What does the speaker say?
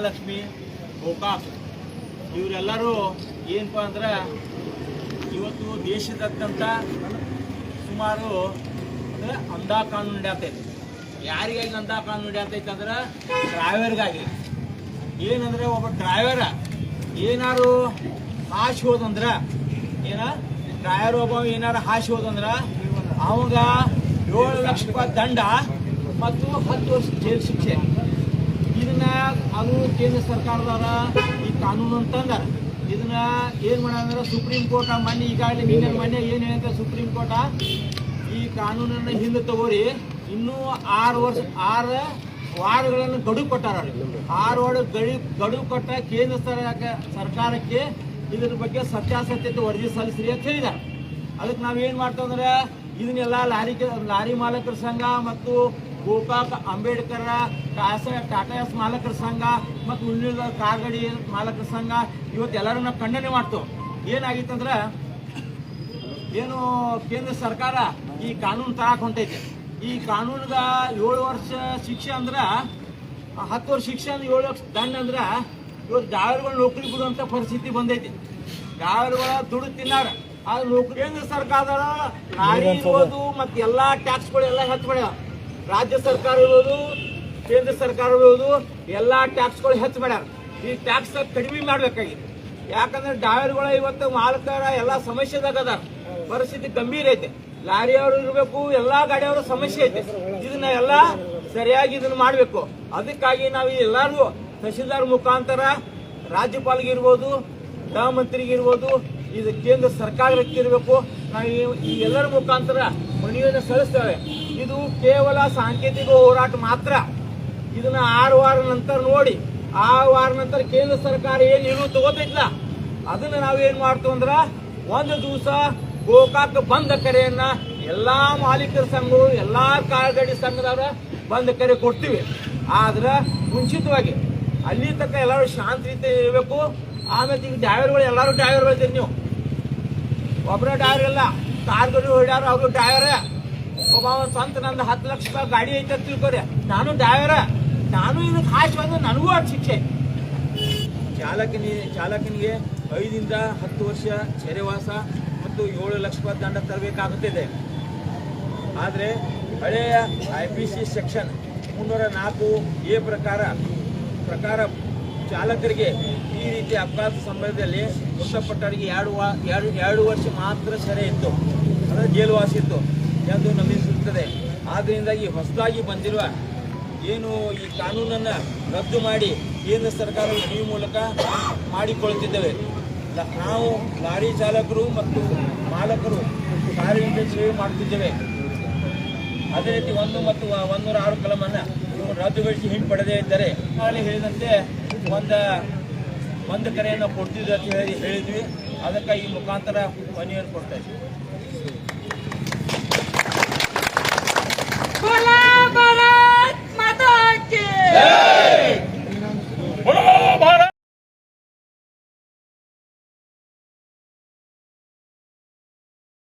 ಮಹಾಲಕ್ಷ್ಮಿ, ಗೋಕಾಕ್ ಇವರೆಲ್ಲರೂ ಏನಪ್ಪ ಅಂದ್ರೆ ಇವತ್ತು ದೇಶದಾದ್ಯಂತ ಸುಮಾರು ಅಂದರೆ ಅಂಧ ಕಾನೂನು ನಡೆಯತೈತಿ. ಯಾರಿಗಾಗಿ ಅಂಧ ಕಾನೂನು ನಡೆಯತೈತೆ ಅಂದ್ರೆ ಡ್ರೈವರ್ಗಾಗಿ. ಏನಂದ್ರೆ ಒಬ್ಬ ಡ್ರೈವರ ಏನಾರು ಹಾಶಿ ಹೋದಂದ್ರೆ ಡ್ರೈವರ್ ಒಬ್ಬ ಏನಾರು ಹಾಶಿ ಹೋದಂದ್ರೆ ಅವಾಗ 7 ಲಕ್ಷ ರೂಪಾಯಿ ದಂಡ ಮತ್ತು 10 ವರ್ಷ ಜೈಲು ಶಿಕ್ಷೆ. ಇದನ್ನ ಅದು ಕೇಂದ್ರ ಸರ್ಕಾರದವರ ಈ ಕಾನೂನು ಅಂತಂದಾರ. ಇದನ್ನ ಏನು ಮಾಡೋದಂದ್ರೆ ಸುಪ್ರೀಂ ಕೋರ್ಟ್ ಮೊನ್ನೆ ಈಗಾಗಲೇ ಮೊನ್ನೆ ಏನು ಹೇಳಿದ್ರೆ ಸುಪ್ರೀಂ ಕೋರ್ಟ್ ಈ ಕಾನೂನನ್ನು ಹಿಂದೆ ತಗೋರಿ ಇನ್ನೂ 6 ವಾರಗಳನ್ನು ಗಡುವು ಕೊಟ್ಟಾರ. 6 ವಾರ ಗಡುವು ಕೊಟ್ಟ ಕೇಂದ್ರ ಸರ್ಕಾರಕ್ಕೆ ಇದ್ರ ಬಗ್ಗೆ ಸತ್ಯಾಸತ್ಯತೆ ವರದಿ ಸಲ್ಲಿಸ್ರಿ ಅಂತ ಹೇಳಿದ್ದಾರೆ. ಅದಕ್ಕೆ ನಾವೇನು ಮಾಡ್ತೇವಂದ್ರೆ ಇದನ್ನೆಲ್ಲ ಲಾರಿ ಮಾಲಕರ ಸಂಘ ಮತ್ತು ಗೋಕಾಕ್ ಅಂಬೇಡ್ಕರ್ ಟಾಟಾ ಎಸ್ ಮಾಲಕರ ಸಂಘ ಮತ್ತು ಉಳಿದ ಕಾರ್ ಗಾಡಿ ಮಾಲಕರ ಸಂಘ ಇವತ್ತು ಎಲ್ಲರೂ ನಾವು ಖಂಡನೆ ಮಾಡ್ತೇವೆ. ಏನಾಗಿತ್ತಂದ್ರೆ ಏನು ಕೇಂದ್ರ ಸರ್ಕಾರ ಈ ಕಾನೂನು ತರಕ್ಕೆ ಹೊಂಟೈತೆ. ಈ ಕಾನೂನ್ಗ 7 ವರ್ಷ ಶಿಕ್ಷೆ ಅಂದ್ರೆ 10 ವರ್ಷ ಶಿಕ್ಷೆ ಅಂದ್ರೆ 7 ಲಕ್ಷ ದಂಡ ಅಂದ್ರೆ ಇವತ್ತು ಡ್ರೈವರ್ಗಳು ನೌಕರಿ ಬಿಡುವಂತ ಪರಿಸ್ಥಿತಿ ಬಂದೈತಿ. ಡ್ರೈವರ್ಗಳ ದುಡ್ಡು ತಿನ್ನಾರ. ಆದ್ರೆ ನೌಕರಿ ಕೇಂದ್ರ ಸರ್ಕಾರದವರು ಲಾರಿ ಇರ್ಬೋದು ಮತ್ತು ಎಲ್ಲಾ ಟ್ಯಾಕ್ಸ್ಗಳು ಎಲ್ಲ ಹೆಚ್ಚು ಮಾಡ್ಯಾರ. ರಾಜ್ಯ ಸರ್ಕಾರ ಇರ್ಬೋದು, ಕೇಂದ್ರ ಸರ್ಕಾರ ಇರ್ಬೋದು, ಎಲ್ಲಾ ಟ್ಯಾಕ್ಸ್ಗಳು ಹೆಚ್ಚು ಮಾಡ್ಯಾರ. ಈ ಟ್ಯಾಕ್ಸ್ ಕಡಿಮೆ ಮಾಡ್ಬೇಕಾಗಿದೆ. ಯಾಕಂದ್ರೆ ಡ್ರೈವರ್ಗಳ ಇವತ್ತು ಮಾಲಕರ ಎಲ್ಲಾ ಸಮಸ್ಯೆದಾಗ ಅದಾರ. ಪರಿಸ್ಥಿತಿ ಗಂಭೀರ ಐತೆ. ಲಾರಿಯವರು ಇರಬೇಕು, ಎಲ್ಲಾ ಗಾಡಿಯವರು ಸಮಸ್ಯೆ ಐತೆ. ಇದನ್ನ ಎಲ್ಲ ಸರಿಯಾಗಿ ಇದನ್ನ ಮಾಡಬೇಕು. ಅದಕ್ಕಾಗಿ ನಾವು ಎಲ್ಲರಿಗೂ ತಹಶೀಲ್ದಾರ್ ಮುಖಾಂತರ ರಾಜ್ಯಪಾಲಗಿರ್ಬೋದು, ಗೃಹ ಮಂತ್ರಿಗಿರ್ಬೋದು, ಇದು ಕೇಂದ್ರ ಸರ್ಕಾರಕ್ಕೆ ಇರಬೇಕು. ನಾವು ಈ ಎಲ್ಲರ ಮುಖಾಂತರ ಮನವಿಯನ್ನು ಸಲ್ಲಿಸ್ತೇವೆ. ಇದು ಕೇವಲ ಸಾಂಕೇತಿಕ ಹೋರಾಟ ಮಾತ್ರ. ಇದನ್ನ 6 ವಾರ ನಂತರ ನೋಡಿ, 6 ವಾರ ನಂತರ ಕೇಂದ್ರ ಸರ್ಕಾರ ಏನು ನಿಲುವು ತಗೋತೈತಿಲ್ಲ ಅದನ್ನ ನಾವೇನ್ ಮಾಡ್ತೀವಿ ಅಂದ್ರ ಒಂದು ದಿವಸ ಗೋಕಾಕ್ ಬಂದ್ ಕರೆಯನ್ನ ಎಲ್ಲಾ ಮಾಲೀಕರ ಸಂಘಗಳು, ಎಲ್ಲಾ ಕಾರ್ ಗಾಡಿ ಸಂಘದವರ ಬಂದ್ ಕರೆ ಕೊಡ್ತೀವಿ. ಆದ್ರೆ ಮುಂಚಿತವಾಗಿ ಅಲ್ಲಿ ತನಕ ಎಲ್ಲರೂ ಶಾಂತಿ ರೀತಿ ಇರಬೇಕು. ಆಮೇಲೆ ಈಗ ಡ್ರೈವರ್ಗಳು ಎಲ್ಲರೂ ಡ್ರೈವರ್ಗಳು ಇದ್ದೀರಿ. ನೀವು ಒಬ್ಬರ ಡ್ರೈವರ್ ಎಲ್ಲ ಕಾರ್ ಗಾಡಿ ಹೊಡ್ಯಾರ, ಅವರು ಡ್ರೈವರ. ಒಬ್ಬ ಸ್ವಂತ ನಂದು 10 ಲಕ್ಷ ರೂಪಾಯಿ ಗಾಡಿ ಐತೆ ಅಂತ ತಿಳ್ಕೊರಿ, ನಾನು ಡ್ರೈವರ. ನಾನು ಇದಕ್ಕೆ ಹಾಕಿ ಬಂದ್ರೆ ನನಗೂ ಅದು ಶಿಕ್ಷೆ. ಚಾಲಕನಿಗೆ 5 ರಿಂದ 10 ವರ್ಷ ಸೆರೆವಾಸ ಮತ್ತು 7 ಲಕ್ಷ ರೂಪಾಯಿ ದಂಡ ತರಬೇಕಾಗುತ್ತಿದೆ. ಆದರೆ ಹಳೆಯ IPC ಸೆಕ್ಷನ್ 304A ಪ್ರಕಾರ ಚಾಲಕರಿಗೆ ಈ ರೀತಿ ಅಪಘಾತ ಸಂದರ್ಭದಲ್ಲಿ ಮೃತಪಟ್ಟವರಿಗೆ 2 ವರ್ಷ ಮಾತ್ರ ಸೆರೆ ಇತ್ತು, ಅಂದರೆ ಜೈಲುವಾಸ ಇತ್ತು ಎಂದು ನಮೂದಿಸುತ್ತದೆ. ಆದ್ದರಿಂದ ಈ ಹೊಸದಾಗಿ ಬಂದಿರುವ ಏನು ಈ ಕಾನೂನನ್ನು ರದ್ದು ಮಾಡಿ ಕೇಂದ್ರ ಸರ್ಕಾರ ಈ ಮೂಲಕ ಮಾಡಿಕೊಳ್ಳುತ್ತಿದ್ದೇವೆ. ನಾವು ಲಾರಿ ಚಾಲಕರು ಮತ್ತು ಮಾಲಕರು ಸಾರ್ವಜನಿಕ ಸೇವೆ ಮಾಡುತ್ತಿದ್ದೇವೆ. ಅದೇ ರೀತಿ 1 ಮತ್ತು 106 ಕಲಮನ್ನು ಇವರು ರದ್ದುಗೊಳಿಸಿ ಹಿಂಪಡೆದೇ ಇದ್ದರೆ ಆಗಲೇ ಹೇಳಿದಂತೆ ಒಂದು ಕರೆಯನ್ನು ಕೊಡ್ತಿದ್ವಿ ಅಂತ ಹೇಳಿದ್ವಿ. ಅದಕ್ಕೆ ಈ ಮುಖಾಂತರ ಮನವಿಯನ್ನು ಕೊಡ್ತಾ ಇದ್ದೀವಿ.